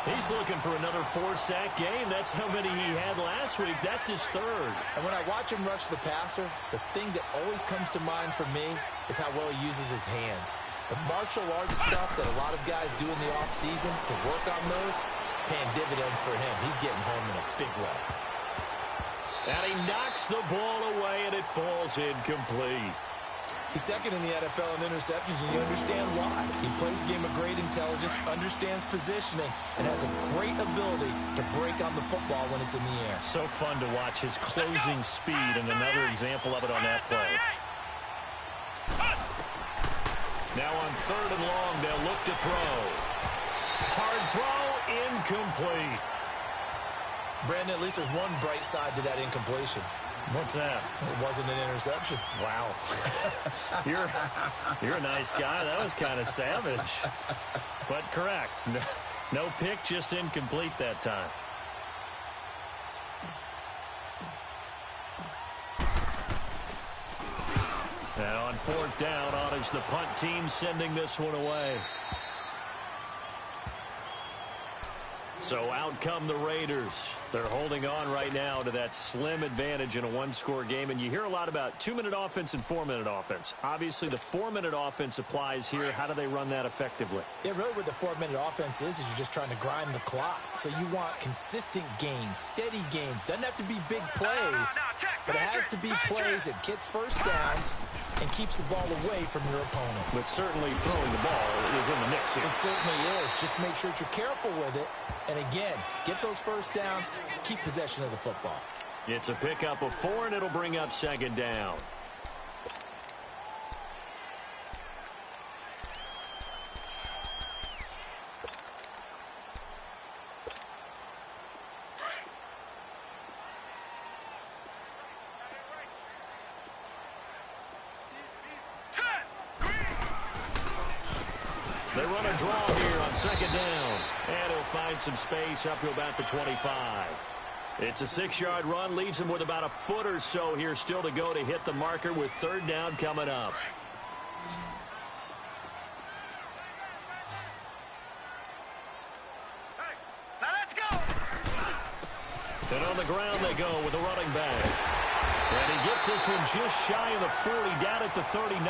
He's looking for another 4-sack game. That's how many he had last week. That's his third. And when I watch him rush the passer, the thing that always comes to mind for me is how well he uses his hands. The martial arts stuff that a lot of guys do in the offseason to work on those, paying dividends for him. He's getting home in a big way. And he knocks the ball away, and it falls incomplete. He's second in the NFL in interceptions, and you understand why. He plays a game of great intelligence, understands positioning, and has a great ability to break on the football when it's in the air. So fun to watch his closing speed, and another example of it on that play. Now on third and long, they'll look to throw. Hard throw, incomplete. Brandon, at least there's one bright side to that incompletion. What's that? It wasn't an interception. Wow. You're a nice guy. That was kind of savage. But correct. No pick, just incomplete that time. Now on fourth down, on is the punt team sending this one away. So out come the Raiders. They're holding on right now to that slim advantage in a one-score game. And you hear a lot about 2-minute offense and 4-minute offense. Obviously, the 4-minute offense applies here. How do they run that effectively? Yeah, really what the 4-minute offense is you're just trying to grind the clock. So you want consistent gains, steady gains. Doesn't have to be big plays, but it has to be plays that gets first downs and keeps the ball away from your opponent. But certainly throwing the ball is in the mix here. It certainly is. Just make sure that you're careful with it. And again, get those first downs, keep possession of the football. It's a pickup of 4, and it'll bring up second down. They run a draw here on second down. And he'll find some space up to about the 25. It's a 6-yard run. Leaves him with about a foot or so here still to go to hit the marker with third down coming up. Hey, now let's go. And on the ground they go with a running back. And he gets this one just shy of the 40, down at the 39.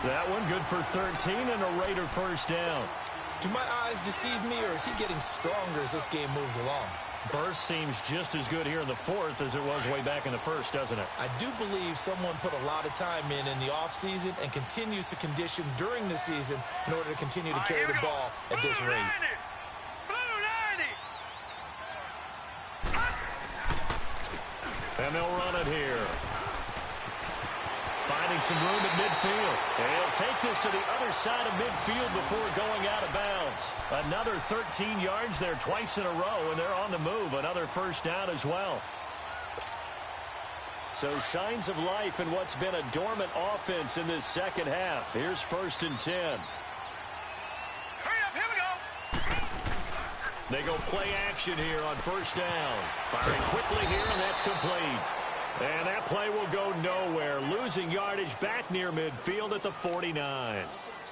That one good for 13 and a Raider first down. Do my eyes deceive me, or is he getting stronger as this game moves along? Burst seems just as good here in the fourth as it was way back in the first, doesn't it? I do believe someone put a lot of time in the offseason and continues to condition during the season in order to continue to carry the ball at this rate. And they'll run it here. Finding some room at midfield. And he'll take this to the other side of midfield before going out of bounds. Another 13 yards there twice in a row, and they're on the move. Another first down as well. So signs of life in what's been a dormant offense in this second half. Here's 1st and 10. Hurry up, here we go. They go play action here on first down. Firing quickly here, and that's complete. And that play will go nowhere. Losing yardage back near midfield at the 49.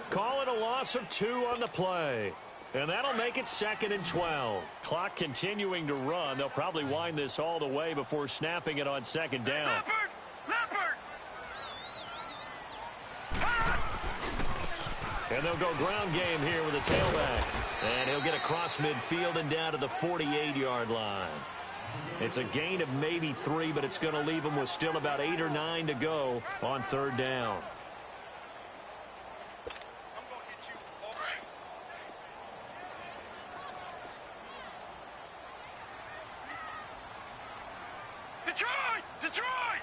Call it a loss of 2 on the play. And that'll make it 2nd and 12. Clock continuing to run. They'll probably wind this all the way before snapping it on 2nd down. And they'll go ground game here with a tailback. And he'll get across midfield and down to the 48-yard line. It's a gain of maybe 3, but it's going to leave him with still about 8 or 9 to go on 3rd down. Detroit!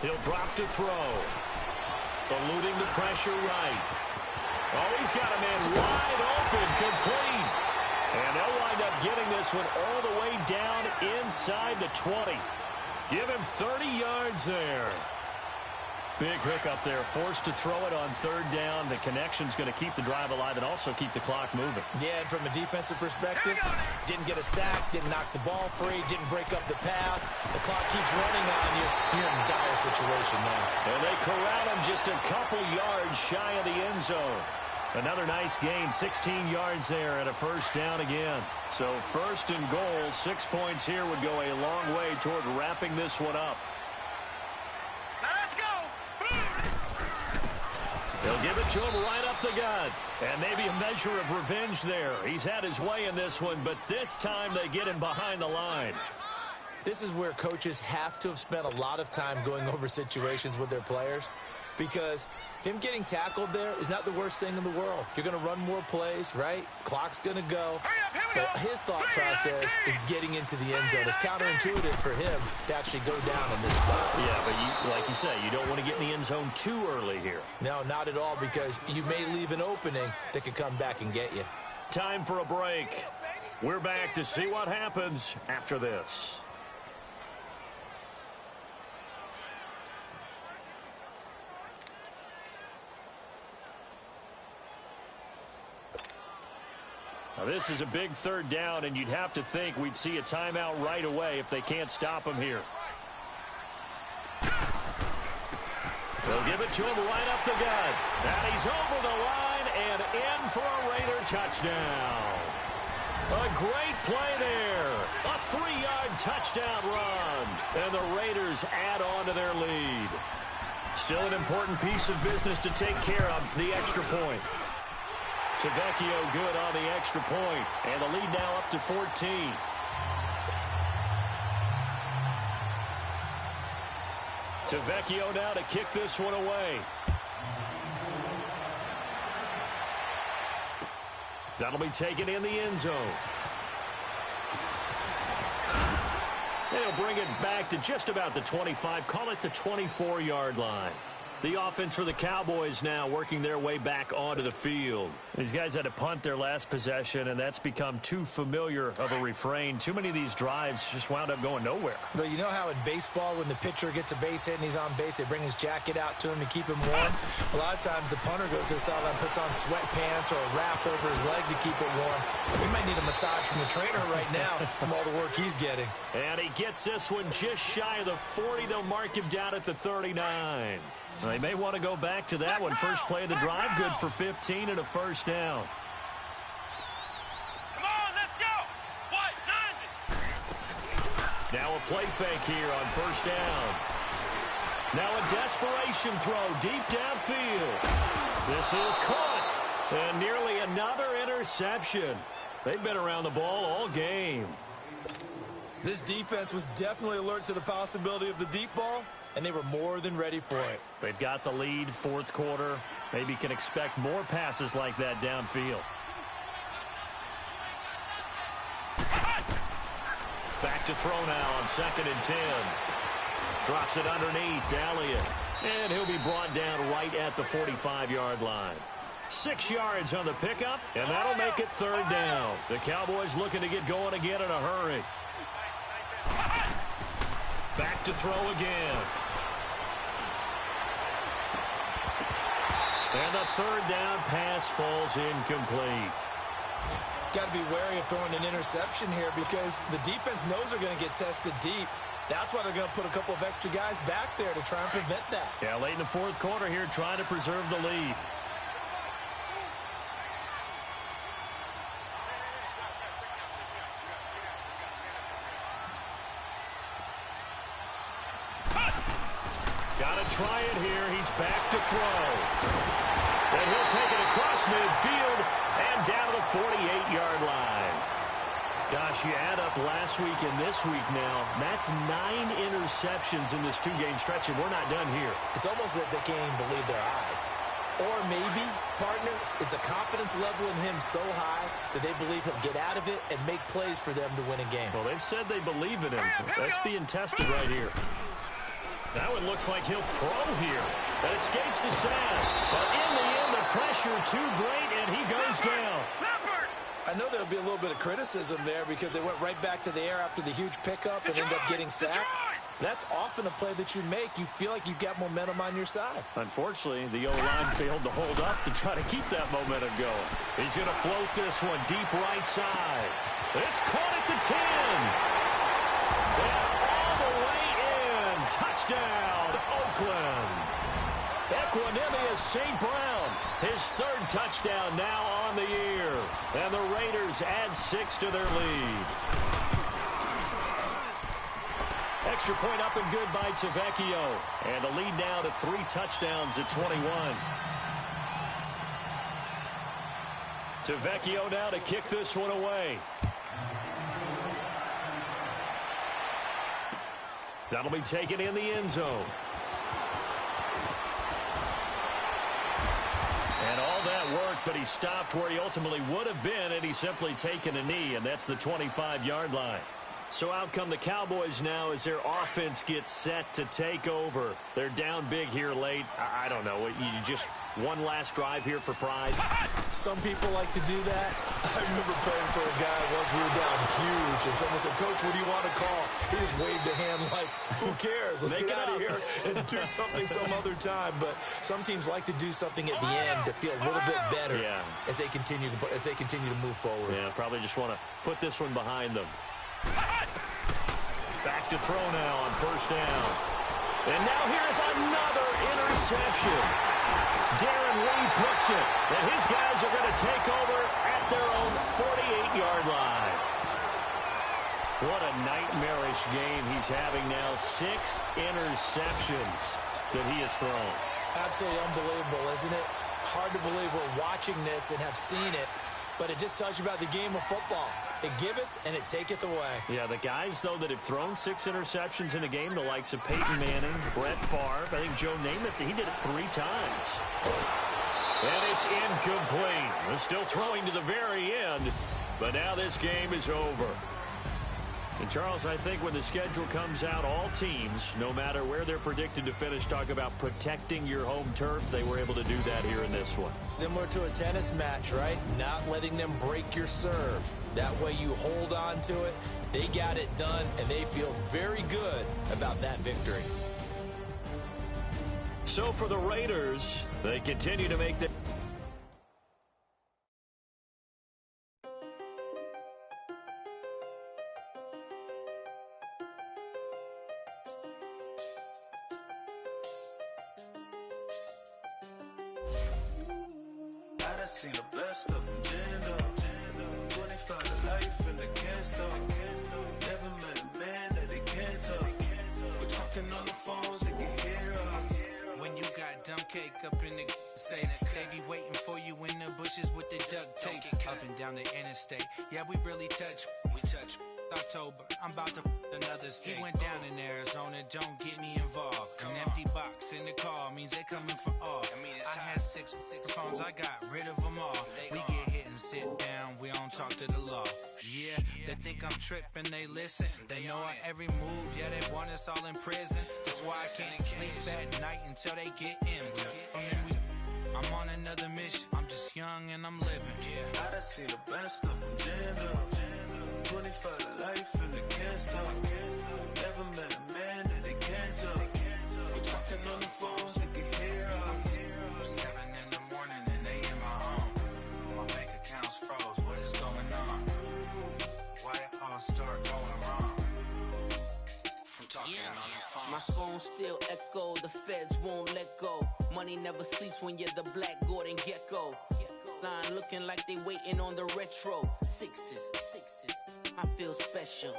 He'll drop to throw. Eluding the pressure right. Oh, he's got a man wide open, complete. And they'll wind up getting this one all the way down inside the 20. Give him 30 yards there. Big hookup there, forced to throw it on 3rd down. The connection's going to keep the drive alive and also keep the clock moving. Yeah, and from a defensive perspective, didn't get a sack, didn't knock the ball free, didn't break up the pass. The clock keeps running on you. You're in a dire situation now. And they corral him just a couple yards shy of the end zone. Another nice gain, 16 yards there and a first down again. So 1st and goal, 6 points here would go a long way toward wrapping this one up. Let's go! They'll give it to him right up the gut. And maybe a measure of revenge there. He's had his way in this one, but this time they get him behind the line. This is where coaches have to have spent a lot of time going over situations with their players, because him getting tackled there is not the worst thing in the world. You're going to run more plays, right? Clock's going to go. But his thought process is getting into the end zone. It's counterintuitive for him to actually go down in this spot. Yeah, but like you say, you don't want to get in the end zone too early here. No, not at all, because you may leave an opening that could come back and get you. Time for a break. We're back to see what happens after this. Now, this is a big 3rd down, and you'd have to think we'd see a timeout right away if they can't stop him here. They'll give it to him right up the gut. And he's over the line and in for a Raider touchdown. A great play there. A 3-yard touchdown run. And the Raiders add on to their lead. Still an important piece of business to take care of, the extra point. Tavecchio good on the extra point, and the lead now up to 14. Tavecchio now to kick this one away. That'll be taken in the end zone. They'll bring it back to just about the 25, call it the 24-yard line. The offense for the Cowboys now working their way back onto the field. These guys had to punt their last possession, and that's become too familiar of a refrain. Too many of these drives just wound up going nowhere. But you know how in baseball, when the pitcher gets a base hit and he's on base, they bring his jacket out to him to keep him warm? A lot of times the punter goes to the sideline, puts on sweatpants or a wrap over his leg to keep it warm. He might need a massage from the trainer right now from all the work he's getting. And he gets this one just shy of the 40. They'll mark him down at the 39. They may want to go back to that one. First play of the drive, good for 15 and a first down. Come on, let's go! White, Now a play fake here on first down. Now a desperation throw deep downfield. This is caught. And nearly another interception. They've been around the ball all game. This defense was definitely alert to the possibility of the deep ball, and they were more than ready for it. They've got the lead, fourth quarter. Maybe can expect more passes like that downfield. Back to throw now on 2nd and 10. Drops it underneath to Elliott. And he'll be brought down right at the 45-yard line. 6 yards on the pickup, and that'll make it 3rd down. The Cowboys looking to get going again in a hurry. Back to throw again. And the 3rd down pass falls incomplete. Got to be wary of throwing an interception here because the defense knows they're going to get tested deep. That's why they're going to put a couple of extra guys back there to try and prevent that. Yeah, late in the 4th quarter here, trying to preserve the lead. Got to try it here. He's back to throw. And he'll take it across midfield and down to the 48-yard line. Gosh, you add up last week and this week now, that's 9 interceptions in this 2-game stretch, and we're not done here. It's almost as if they can't even believe their eyes. Or maybe, partner, is the confidence level in him so high that they believe he'll get out of it and make plays for them to win a game. Well, they've said they believe in him. That's being tested right here. Now it looks like he'll throw here. That escapes the sack. But in the end, the pressure too great, and he goes down. I know there'll be a little bit of criticism there because they went right back to the air after the huge pickup and ended up getting sacked. That's often a play that you make. You feel like you've got momentum on your side. Unfortunately, the O-line failed to hold up to try to keep that momentum going. He's going to float this one deep right side. It's caught at the 10. And all the way in. Touchdown, Oakland. Equanimous St. Brown, his 3rd touchdown now on the year. And the Raiders add 6 to their lead. Extra point up and good by Tavecchio. And the lead now to 3 touchdowns at 21. Tavecchio now to kick this one away. That'll be taken in the end zone. And all that work, but he stopped where he ultimately would have been, and he's simply taken a knee, and that's the 25-yard line. So out come the Cowboys now as their offense gets set to take over. They're down big here late. I don't know. You just one last drive here for pride. Some people like to do that. I remember playing for a guy once. We were down huge, and someone said, "Coach, what do you want to call?" He just waved a hand like, who cares? Let's get out of here and do something some other time. But some teams like to do something at the end to feel a little bit better as they continue to move forward. Yeah, probably just want to put this one behind them. Back to throw now on first down. And now here's another interception. Darren Lee puts it. And his guys are going to take over at their own 48-yard line. What a nightmarish game he's having now. 6 interceptions that he has thrown. Absolutely unbelievable, isn't it? Hard to believe we're watching this and have seen it. But it just tells you about the game of football. It giveth and it taketh away. Yeah, the guys, though, that have thrown 6 interceptions in a game, the likes of Peyton Manning, Brett Favre, I think Joe Namath, he did it 3 times. And it's incomplete. They're still throwing to the very end, but now this game is over. And, Charles, I think when the schedule comes out, all teams, no matter where they're predicted to finish, talk about protecting your home turf. They were able to do that here in this one. Similar to a tennis match, right? Not letting them break your serve. That way you hold on to it. They got it done, and they feel very good about that victory. So for the Raiders, they continue to make the... I done seen the best of them, Jando. 25 to life in the can't stop. Never met a man that they talking on the phones, they can hear us. When you got dumb cake up in the say they be waiting for you in the bushes with the duct tape up and down the interstate. Yeah, we really touch. We touch. October, I'm about to another state. He went down in Arizona, don't get me involved. An empty box in the car means they coming for all. I had six phones, I got rid of them all. We get hit and sit down, we don't talk to the law. Yeah, they think I'm tripping, they listen. They know our every move, yeah, they want us all in prison. That's why I can't sleep at night until they get in. I'm on another mission, I'm just young and I'm living. I done seen the best of them jammed up. 25 to life and they can't stop. Never met a man that they can't talk. We're talking on the phones, they can hear us. 7 in the morning and they in my home. My bank account's froze, what is going on? Why it all start going wrong? From talking on the phone. My phone still echo, the feds won't let go. Money never sleeps when you're the Black Gordon Gecko. Line looking like they waiting on the retro. Sixes, I feel special.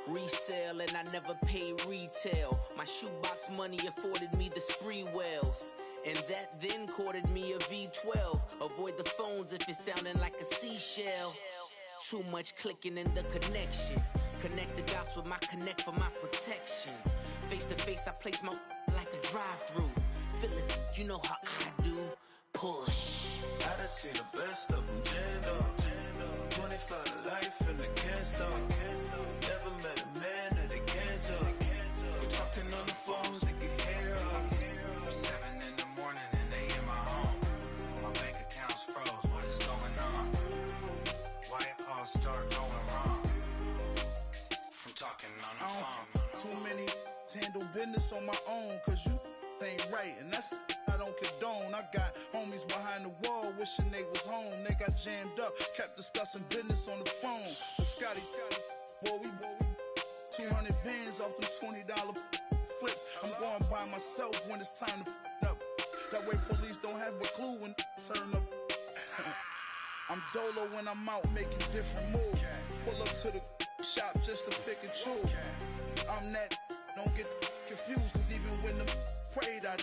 Resale and I never pay retail. My shoebox money afforded me the spree wells. And that then courted me a V12. Avoid the phones if it's sounding like a seashell. Too much clicking in the connection. Connect the dots with my connect for my protection. Face to face I place my like a drive-through. Feeling, you know how I do. Push. I done seen the best of them jammed up. 25 to life and they can't stop. Never met a man that they can't talk. We're talking on the phones, they can hear us. 7 in the morning and they in my home. My bank account's froze, what is going on? Why it all start going wrong? From talking on the phone. Too many handle business on my own, cause you ain't right, and that's I don't condone. I got homies behind the wall wishing they was home. They got jammed up, kept discussing business on the phone. But Scotty, boy, we 200 bands off them $20 flips. I'm going by myself when it's time to up. That way police don't have a clue when turn up. I'm dolo when I'm out making different moves. Pull up to the shop just to pick and choose. I'm that, don't get confused, cause even when the prayed I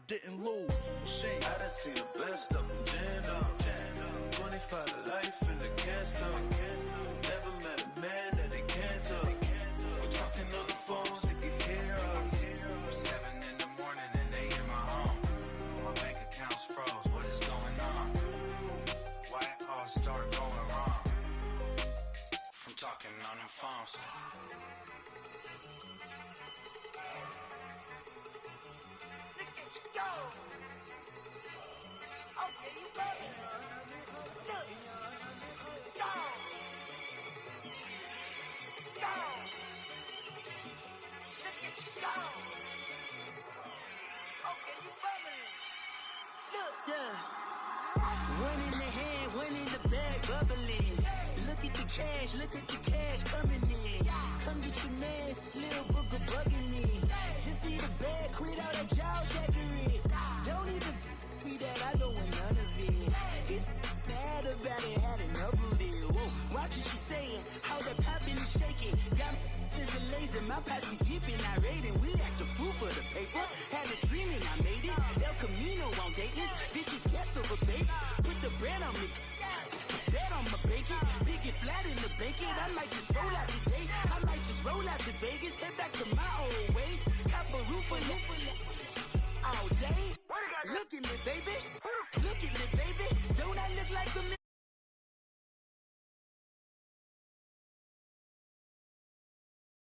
didn't lose. Machine. I done seen the best of them jammed up. 25 to life and they can't stop. Never met a man that they can't talk. We're talking on the phones, they can hear us. 7 in the morning and they in my home. My bank account's froze, what is going on? Why it all start going wrong? From talking on the phones. Go! Okay, you better. Look. Go! Go! Look at you go! Okay, you bubbling. Look. Yeah. One in the hand, one in the bag, bubbling. Look at the cash coming in. Come get your man, Slim Booker bugging me. Just need a bag, quit all that jaw jackery. Don't even be that, I don't want none of it. He's bad about it, had enough of it. Whoa, watch what you saying, how that poppin' and shaking. Got is a laser, my posse deep and irate, and we act a fool for the paper. Had a dream and I made it. El Camino on Dayton's, bitches guess over bait. Put the bread on me, bet on my bacon. Big and flat in the bacon. I might just roll out today. I might just roll out to Vegas, head back to my old ways. Cop a roof all day. Look at me, baby.